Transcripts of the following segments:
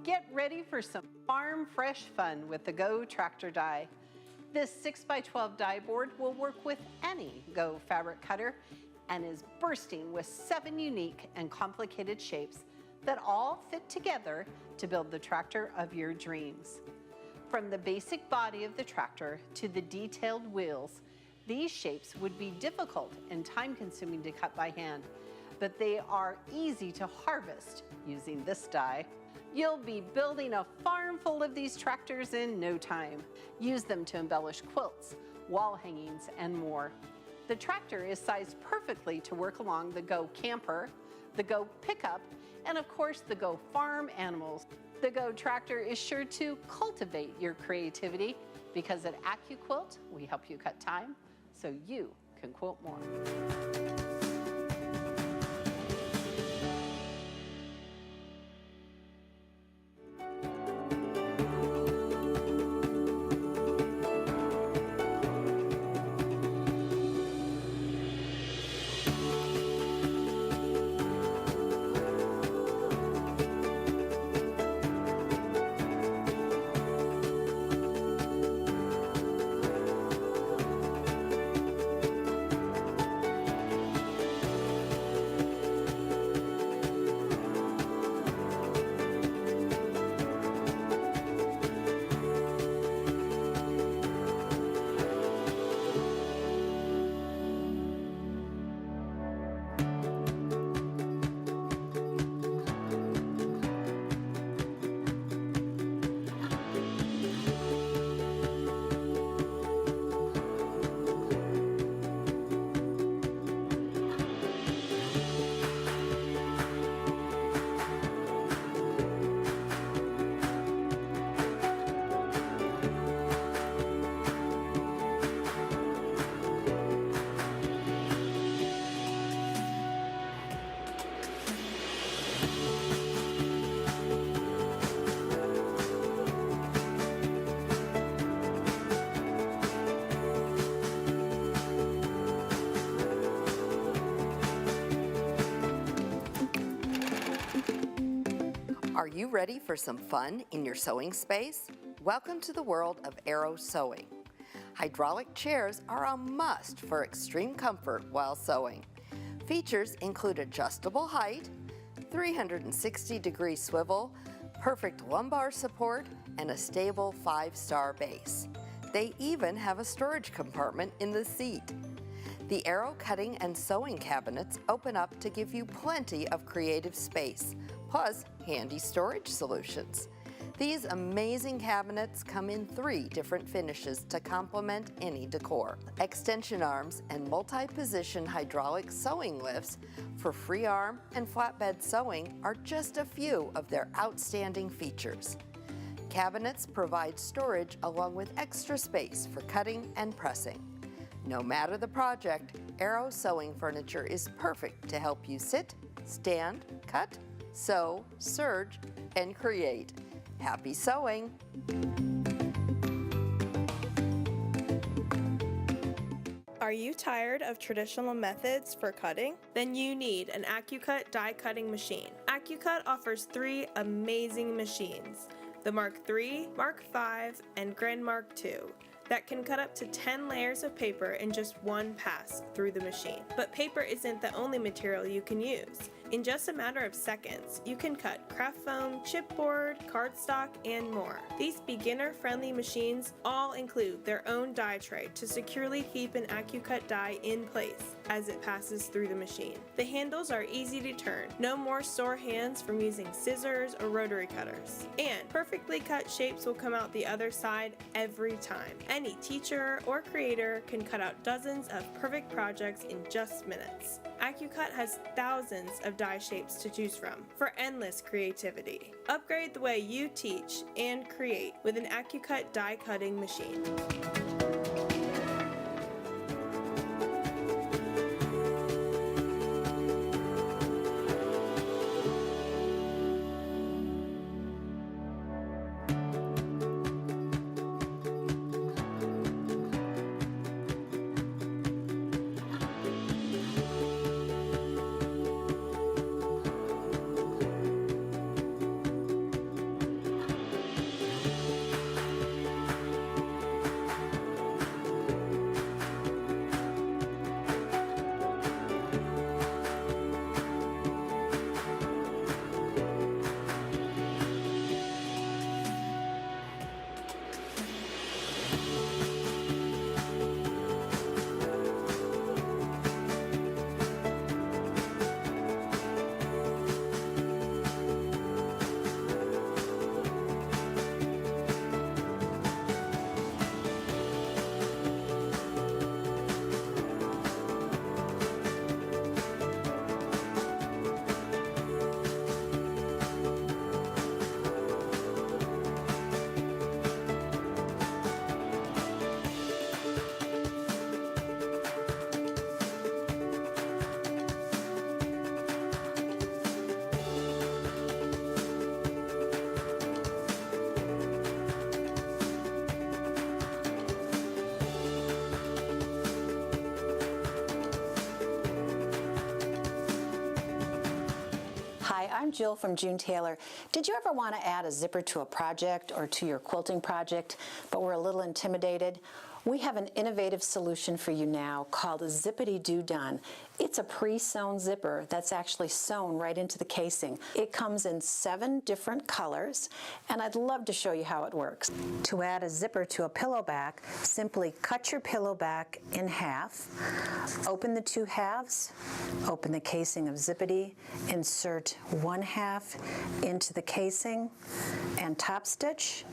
Get ready for some farm fresh fun with the Go Tractor Die. This 6x12 die board will work with any Go fabric cutter and is bursting with 7 unique and complicated shapes that all fit together to build the tractor of your dreams. From the basic body of the tractor to the detailed wheels, these shapes would be difficult and time-consuming to cut by hand, but they are easy to harvest using this die. You'll be building a farm full of these tractors in no time. Use them to embellish quilts, wall hangings, and more. The tractor is sized perfectly to work along the Go camper, the Go pickup, and of course the Go farm animals. The Go Tractor is sure to cultivate your creativity because at AccuQuilt, we help you cut time so you can quilt more. Are you ready for some fun in your sewing space? Welcome to the world of Aero Sewing. Hydraulic chairs are a must for extreme comfort while sewing. Features include adjustable height, 360-degree swivel, perfect lumbar support, and a stable 5-star base. They even have a storage compartment in the seat. The Aero cutting and sewing cabinets open up to give you plenty of creative space, plus handy storage solutions. These amazing cabinets come in 3 different finishes to complement any decor. Extension arms and multi-position hydraulic sewing lifts for free arm and flatbed sewing are just a few of their outstanding features. Cabinets provide storage along with extra space for cutting and pressing. No matter the project, Aero sewing furniture is perfect to help you sit, stand, cut, sew, serge, and create. Happy sewing! Are you tired of traditional methods for cutting? Then you need an AccuQuilt die cutting machine. AccuQuilt offers 3 amazing machines, the Mark III, Mark V, and Grand Mark II, that can cut up to 10 layers of paper in just one pass through the machine. But paper isn't the only material you can use. In just a matter of seconds, you can cut craft foam, chipboard, cardstock, and more. These beginner-friendly machines all include their own die tray to securely keep an AccuQuilt die in place as it passes through the machine. The handles are easy to turn, no more sore hands from using scissors or rotary cutters. And perfectly cut shapes will come out the other side every time. Any teacher or creator can cut out dozens of perfect projects in just minutes. AccuQuilt has thousands of die shapes to choose from for endless creativity. Upgrade the way you teach and create with an AccuQuilt die cutting machine. I'm Jill from June Taylor. Did you ever want to add a zipper to a project or to your quilting project, but were a little intimidated? We have an innovative solution for you now called a Zippity Doo Done. It's a pre-sewn zipper that's actually sewn right into the casing. It comes in 7 different colors, and I'd love to show you how it works. To add a zipper to a pillow back, simply cut your pillow back in half, open the 2 halves, open the casing of Zippity, insert 1 half into the casing and top stitch,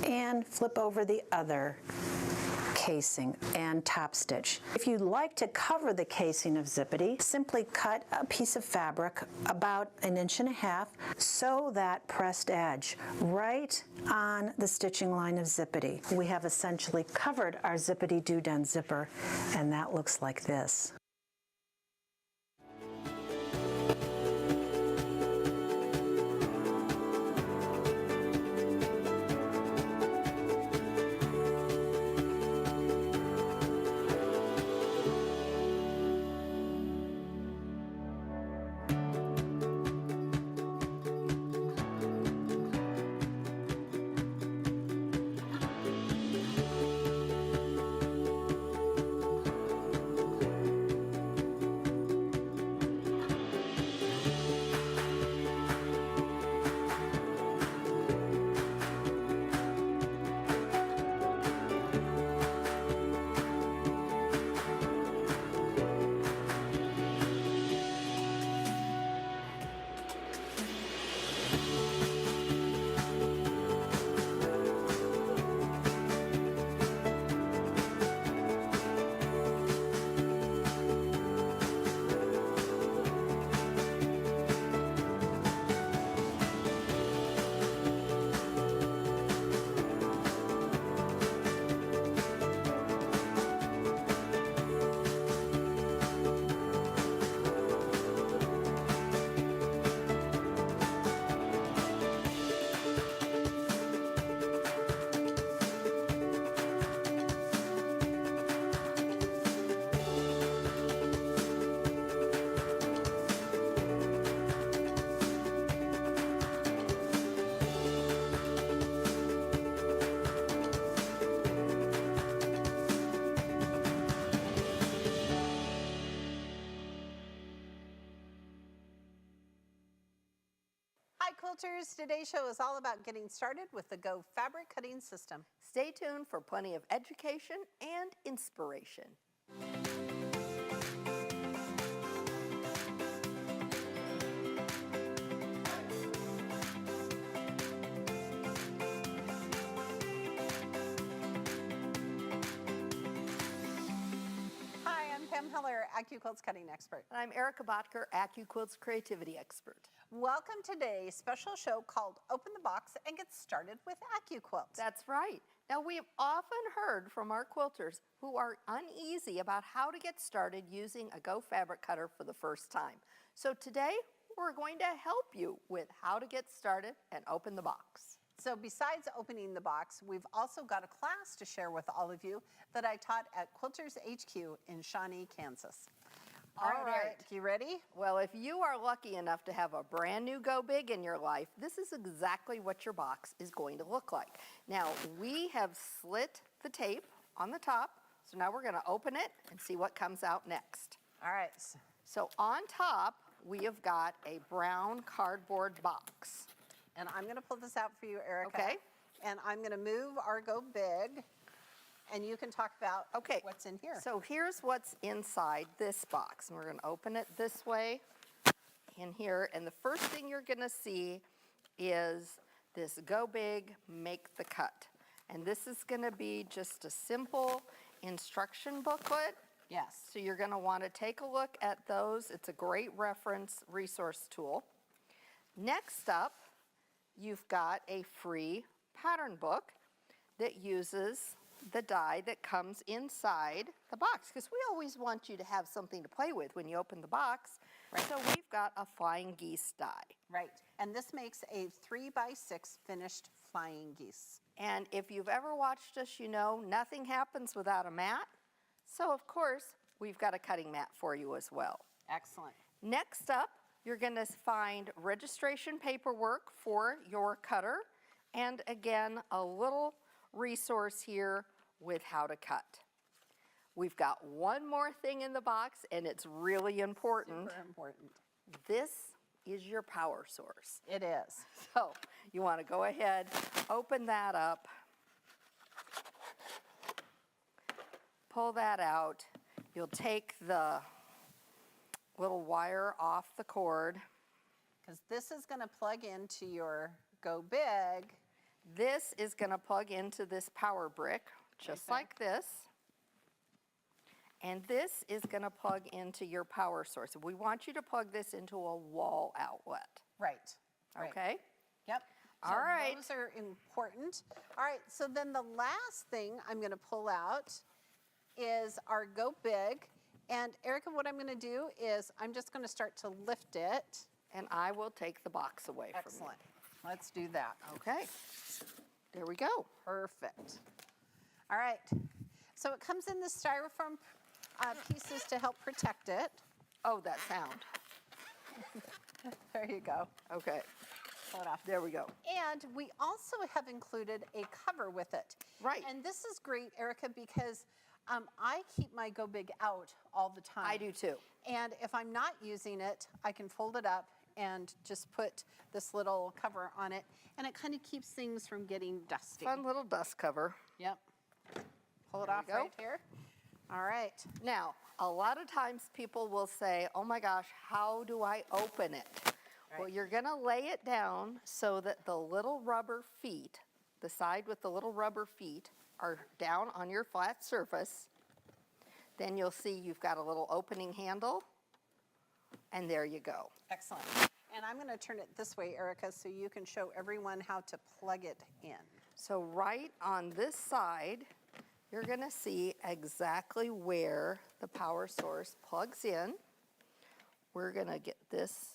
and flip over the other casing and top stitch. If you'd like to cover the casing of Zippity, simply cut a piece of fabric about 1.5 inches, sew that pressed edge right on the stitching line of Zippity. We have essentially covered our Zippity Doo Done zipper, and that looks like this. Hi quilters, today's show is all about getting started with the Go fabric cutting system. Stay tuned for plenty of education and inspiration. Hi, I'm Pam Heller, AccuQuilt's cutting expert. And I'm Erica Botker, AccuQuilt's creativity expert. Welcome to today's special show called Open the Box and Get Started with AccuQuilt. That's right. Now, we've often heard from our quilters who are uneasy about how to get started using a Go fabric cutter for the first time. So today, we're going to help you with how to get started and open the box. So besides opening the box, we've also got a class to share with all of you that I taught at Quilters HQ in Shawnee, Kansas. All right, Eric, you ready? Well, if you are lucky enough to have a brand new Go Big in your life, this is exactly what your box is going to look like. Now, we have slit the tape on the top, so now we're going to open it and see what comes out next. All right. So on top, we have got a brown cardboard box. And I'm going to pull this out for you, Erica. Okay. And I'm going to move our Go Big, and you can talk about what's in here. So here's what's inside this box. And we're going to open it this way in here. And the first thing you're going to see is this Go Big, Make the Cut. And this is going to be just a simple instruction booklet. Yes. So you're going to want to take a look at those. It's a great reference resource tool. Next up, you've got a free pattern book that uses the die that comes inside the box, because we always want you to have something to play with when you open the box. Right. So we've got a flying geese die. Right, and this makes a 3x6 finished flying geese. And if you've ever watched us, you know nothing happens without a mat. So of course, we've got a cutting mat for you as well. Excellent. Next up, You're going to find registration paperwork for your cutter, and again, a little resource here with how to cut. We've got one more thing in the box, and it's really important. Super important. This is your power source. It is. So you want to go ahead, open that up, pull that out. You'll take the little wire off the cord. Because this is going to plug into your Go Big. This is going to plug into this power brick, just Okay. like this. And this is going to plug into your power source. We want you to plug this into a wall outlet, Right. Right. okay? Yep. All right. Those are important. All right. So then the last thing I'm going to pull out is our Go Big. And Erica, what I'm going to do is I'm just going to start to lift it. And I will take the box away from you. Excellent. Let's do that. Okay. There we go. Perfect. All right. So it comes in the styrofoam pieces to help protect it. Oh, that sound. There you go. Okay. Pull it off. There we go. And we also have included a cover with it. Right. And this is great, Erica, because I keep my Go Big out all the time. I do too. And if I'm not using it, I can fold it up and just put this little cover on it. And it kind of keeps things from getting dusty. Fun little dust cover. Yep. Pull it There off we go. right here. All right. Now, a lot of times people will say, oh my gosh, how do I open it? Well, Right. you're going to lay it down so that the little rubber feet, the side with the little rubber feet, are down on your flat surface. Then you'll see you've got a little opening handle, and there you go. Excellent. And I'm going to turn it this way, Erica, so you can show everyone how to plug it in. So right on this side, you're going to see exactly where the power source plugs in. We're going to get this.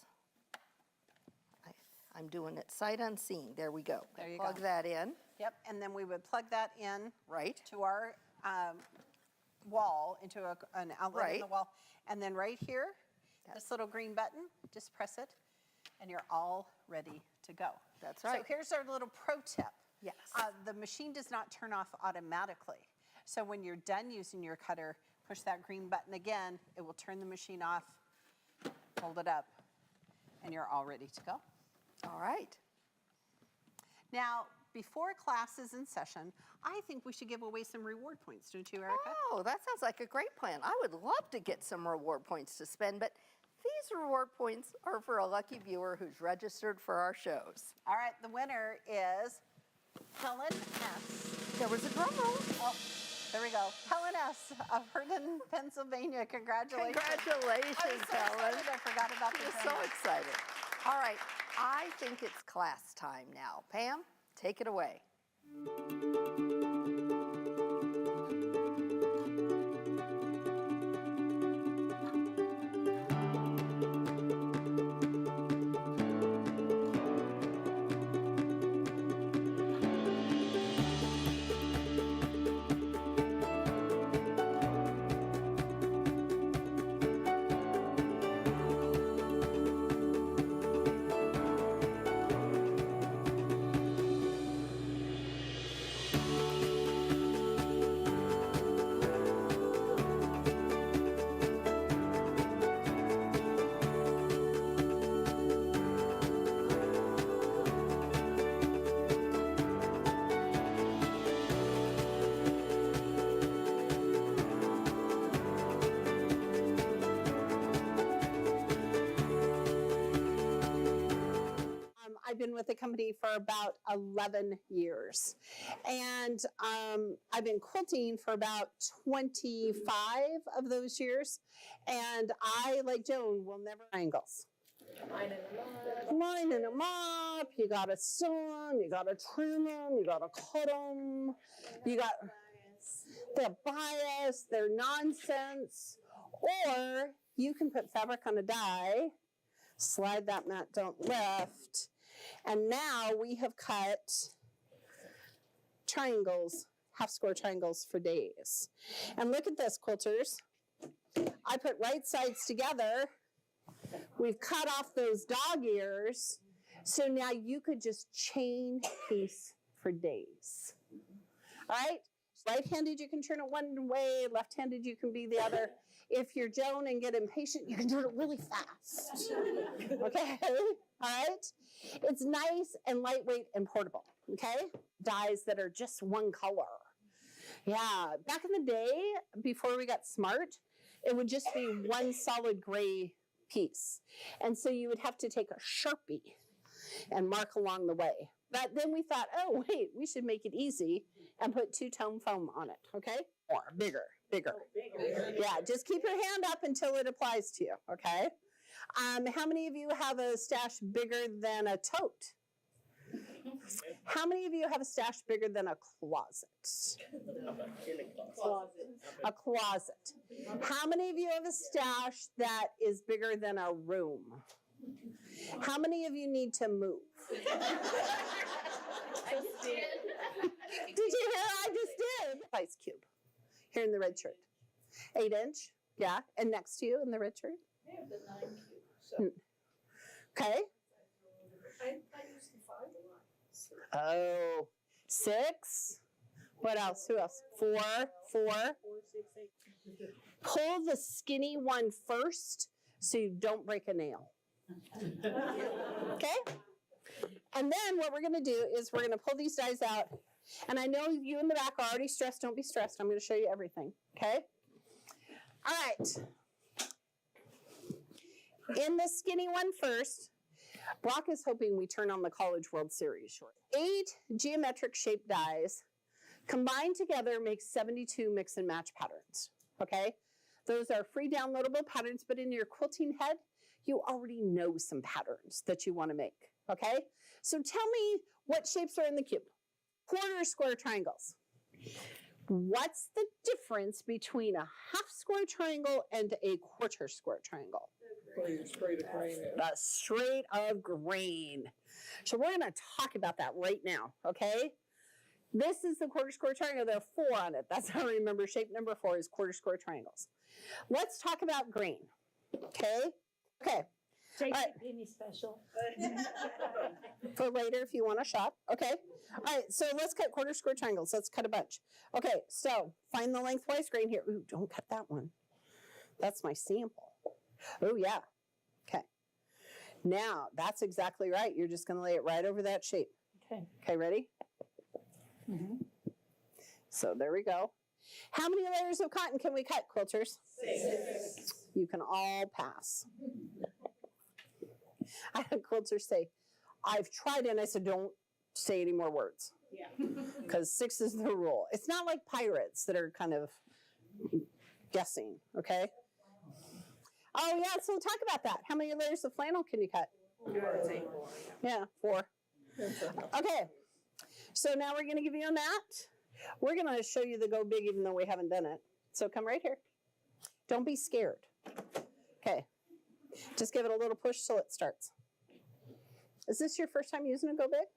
I'm doing it sight unseen. There we go. There you Plug go. that in. Yep. And then we would plug that in Right. to our wall, into an outlet in the Right. wall. And then right here, this little green button, just press it, and you're all ready to go. That's So right. here's our little pro tip. Yes. The machine does not turn off automatically. So when you're done using your cutter, push that green button again. It will turn the machine off, hold it up, and you're all ready to go. All right. Now, before class is in session, I think we should give away some reward points, don't you, Erica? Oh, that sounds like a great plan. I would love to get some reward points to spend, but these reward points are for a lucky viewer who's registered for our shows. All right, the winner is Helen S. There was a drum roll. Oh, there we go. Helen S. of Herndon, Pennsylvania. Congratulations. Congratulations, I was so Helen. excited, I forgot about the I'm drum so roll. excited. All right, I think it's class time now. Pam, take it away. I've been with the company for about 11 years. And I've been quilting for about 25 of those years. And I, like Joan, will never angles. Line in a mop, you gotta sew them, you gotta trim them, you gotta cut them, you got, they're biased, they're nonsense. Or you can put fabric on a die, slide that mat, don't lift. And now we have cut triangles, half square triangles for days. And look at this, quilters. I put right sides together We've cut off those dog ears. So now you could just chain piece for days. All right? Right-handed, you can turn it one way. Left-handed, you can be the other. If you're Joan and get impatient, you can do it really fast. Okay? All right? It's nice and lightweight and portable. Okay? Dyes that are just one color. Yeah. Back in the day, before we got smart, it would just be one solid gray piece. And so you would have to take a Sharpie and mark along the way. But then we thought, oh, wait, we should make it easy and put two-tone foam on it, okay? Or bigger. Yeah, just keep your hand up until it applies to you, okay? How many of you have a stash bigger than a tote? How many of you have a stash bigger than a closet? A closet. How many of you have a stash that is bigger than a room? How many of you need to move? Did you hear? I just did. Ice cube. Here in the red shirt. 8-inch. Yeah. And next to you in the red shirt? I have the 9 cube. So. Okay. I use the 5 a lot. Oh, 6. What else? Who else? 4. 4, 6, 8. Pull the skinny one first so you don't break a nail. Okay? And then what we're going to do is we're going to pull these dies out. And I know you in the back are already stressed. Don't be stressed. I'm going to show you everything. Okay? All right. In the skinny one first, Brock is hoping we turn on the College World Series short. 8 geometric shaped dies combined together make 72 mix and match patterns. Okay? Those are free downloadable patterns, but in your quilting head, you already know some patterns that you want to make. Okay? So tell me what shapes are in the cube. Quarter square triangles. What's the difference between a half square triangle and a quarter square triangle? Straight of grain. The straight of grain. So we're going to talk about that right now, okay? This is the quarter square triangle. There are 4 on it. That's how I remember shape number 4 is quarter square triangles. Let's talk about grain, okay? Okay. JC right. Penny special. For later if you want to shop. Okay. All right. So let's cut quarter square triangles. Let's cut a bunch. Okay. So find the lengthwise grain here. Ooh, don't cut that one. That's my sample. Oh, yeah. Okay. Now, that's exactly right. You're just going to lay it right over that shape. Okay. Okay, ready? Mm-hmm. So there we go. How many layers of cotton can we cut, quilters? 6. You can all pass. I had quilters say, I've tried it, and I said, don't say any more words. Yeah. Because 6 is the rule. It's not like pirates that are kind of guessing, okay? Oh, yeah, so talk about that. How many layers of flannel can you cut? Yeah, 4. Okay, so now we're going to give you a mat. We're going to show you the go big even though we haven't done it. So come right here. Don't be scared. Okay, just give it a little push till it starts. Is this your first time using a go big?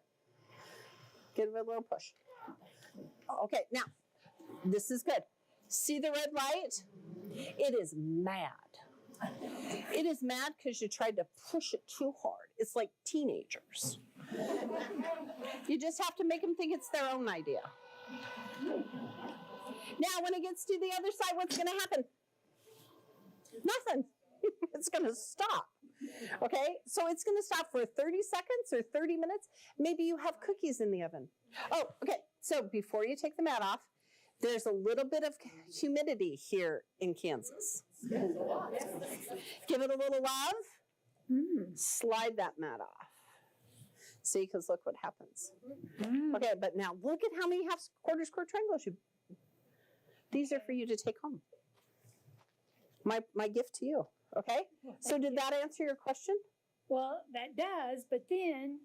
Give it a little push. Okay, now, this is good. See the red light? It is mad. It is mad because you tried to push it too hard. It's like teenagers. You just have to make them think it's their own idea. Now, when it gets to the other side, what's going to happen? Nothing. It's going to stop. Okay? So it's going to stop for 30 seconds or 30 minutes. Maybe you have cookies in the oven. Oh, okay. So before you take the mat off, there's a little bit of humidity here in Kansas. Give it a little love. Slide that mat off. See, because look what happens. Okay, but now look at how many quarter square triangles you. These are for you to take home. My gift to you. Okay? So did that answer your question? Well, that does, but then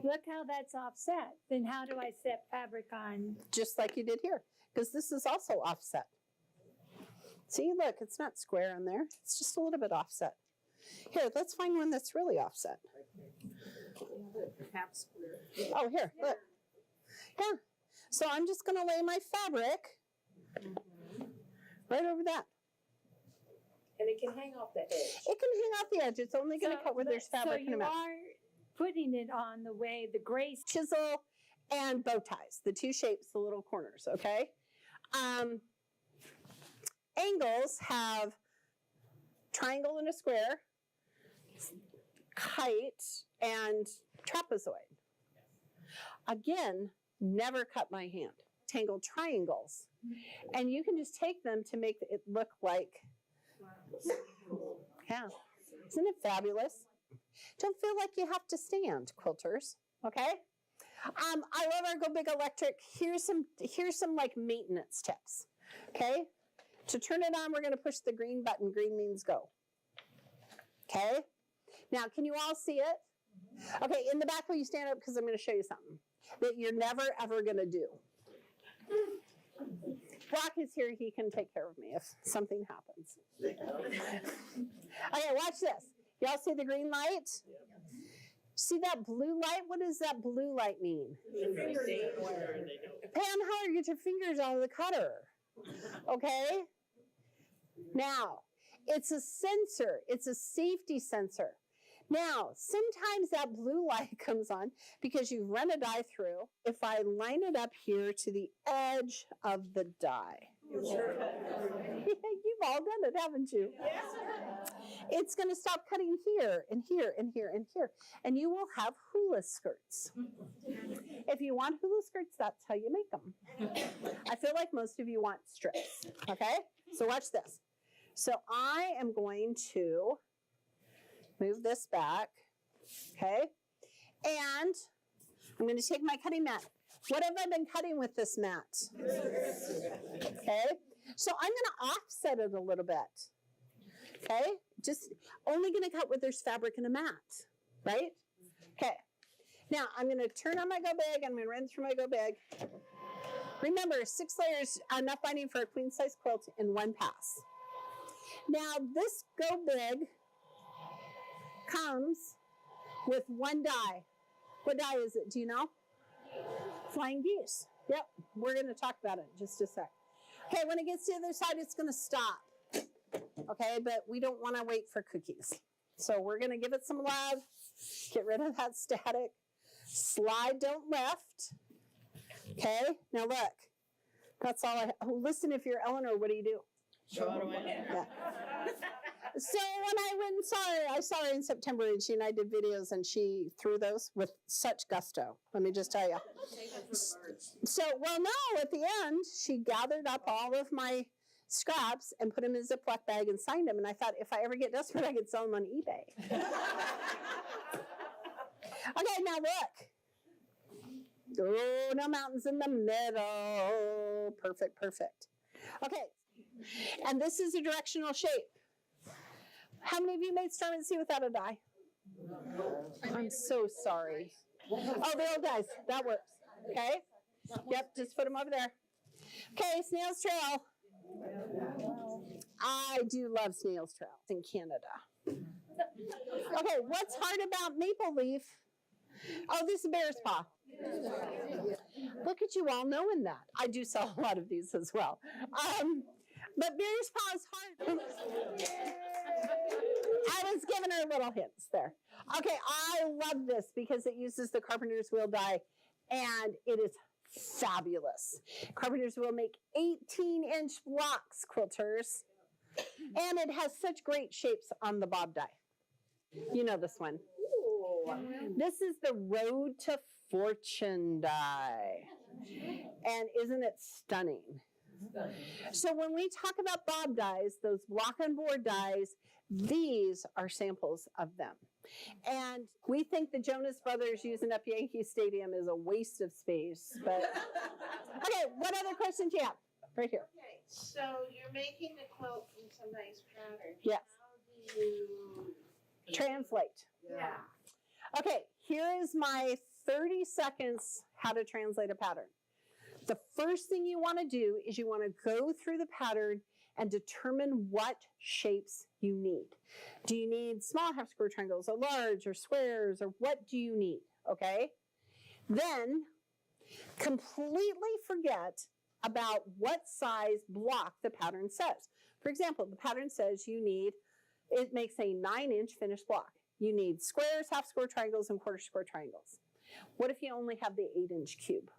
look how that's offset. Then how do I set fabric on? Just like you did here, because this is also offset. See, look, it's not square in there. It's just a little bit offset. Here, let's find one that's really offset. Oh, here, look. Yeah. So I'm just going to lay my fabric right over that. And it can hang off the edge. It can hang off the edge. It's only going to cut where there's fabric in So the you mat. are putting it on the way the gray. Chisel and bow ties, the two shapes, the little corners, okay? Angles have triangle and a square, kite, and trapezoid. Again, never cut by hand. Tangled triangles. And you can just take them to make it look like, yeah. Isn't it fabulous? Don't feel like you have to stand, quilters, okay? I love our Go Big Electric. Here's some like maintenance tips, okay? To turn it on, we're gonna push the green button. Green means go, okay? Now, can you all see it? Okay, in the back, will you stand up? Because I'm gonna show you something that you're never, ever gonna do. Brock is here, he can take care of me if something happens. Okay, watch this. Y'all see the green light? See that blue light? What does that blue light mean? Pam, how do you get your fingers out of the cutter? Okay? Now, it's a sensor. It's a safety sensor. Now, sometimes that blue light comes on because you run a die through. If I line it up here to the edge of the die. You've all done it, haven't you? Yes. It's going to stop cutting here and here and here and here. And you will have hula skirts. If you want hula skirts, that's how you make them. I feel like most of you want strips. Okay? So watch this. So I am going to move this back. Okay? And I'm going to take my cutting mat. What have I been cutting with this mat? Okay? So I'm going to offset it a little bit. Okay? Just only going to cut where there's fabric in a mat, right? Okay. Now I'm going to turn on my Go Big. I'm going to run through my Go Big. Remember, 6 layers, enough binding for a queen size quilt in one pass. Now this Go Big comes with one die. What die is it? Do you know? Flying geese. Yep. We're going to talk about it in just a sec. Okay, when it gets to the other side, it's going to stop. Okay, but we don't want to wait for cookies. So we're going to give it some love. Get rid of that static. Slide, don't lift. Okay, now look. That's all oh, listen, if you're Eleanor, what do you do? Throw it away. Yeah. So when I went and I saw her in September, and she and I did videos, and she threw those with such gusto. Let me just tell you. So, well, no, at the end, she gathered up all of my scraps and put them in a Ziploc bag and signed them. And I thought, if I ever get desperate, I could sell them on eBay. Okay, now look. Oh, no mountains in the middle. Perfect, perfect. Okay, and this is a directional shape. How many of you made Storm at Sea without a die? I'm so sorry. Oh, the old dies. That works. Okay? Yep, just put them over there. Okay, Snail's Trail. I do love Snail's Trail in Canada. Okay, what's hard about Maple Leaf? Oh, this is Bear's Paw. Look at you all knowing that. I do sell a lot of these as well. But Bear's Paw is hard. I was giving her little hints there. Okay, I love this because it uses the Carpenter's Wheel die, and it is fabulous. Carpenter's Wheel make 18-inch blocks, quilters, and it has such great shapes on the bob die. You know this one. This is the Road to Fortune die, and isn't it stunning? So when we talk about bob dies, those block on board dies, these are samples of them. And we think the Jonas Brothers using up Yankee Stadium is a waste of space. But okay, what other questions do you have? Right here. Okay, so you're making the quilt in some nice pattern. Yes. How do you Translate. Yeah. Okay, here is my 30 seconds how to translate a pattern. The first thing you want to do is you want to go through the pattern and determine what shapes you need. Do you need small half square triangles or large or squares, or what do you need, okay? Then completely forget about what size block the pattern says. For example, the pattern says it makes a 9-inch finished block. You need squares, half square triangles, and quarter square triangles. What if you only have the 8-inch cube?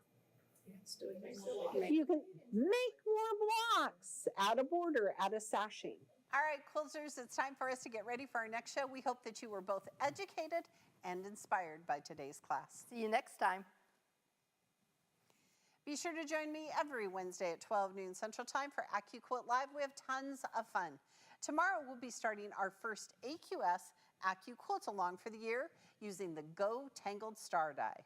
You can make more blocks, add a border, add a sashing. All right, quilters, it's time for us to get ready for our next show. We hope that you were both educated and inspired by today's class. See you next time. Be sure to join me every Wednesday at 12 noon Central Time for AccuQuilt Live. We have tons of fun. Tomorrow we'll be starting our first AQS AccuQuilt along for the year using the Go Tangled Star die.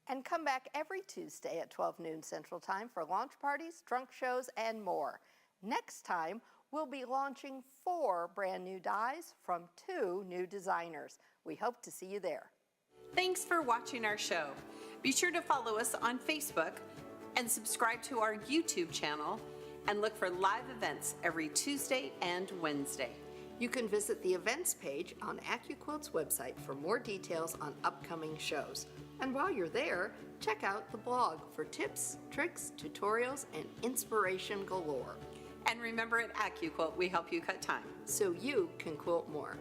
And come back every Tuesday at 12 noon Central Time for launch parties, trunk shows, and more. Next time, we'll be launching 4 brand new dies from 2 new designers. We hope to see you there. Thanks for watching our show. Be sure to follow us on Facebook and subscribe to our YouTube channel and look for live events every Tuesday and Wednesday. You can visit the events page on AccuQuilt's website for more details on upcoming shows. And while you're there, check out the blog for tips, tricks, tutorials, and inspiration galore. And remember, at AccuQuilt, we help you cut time so you can quilt more.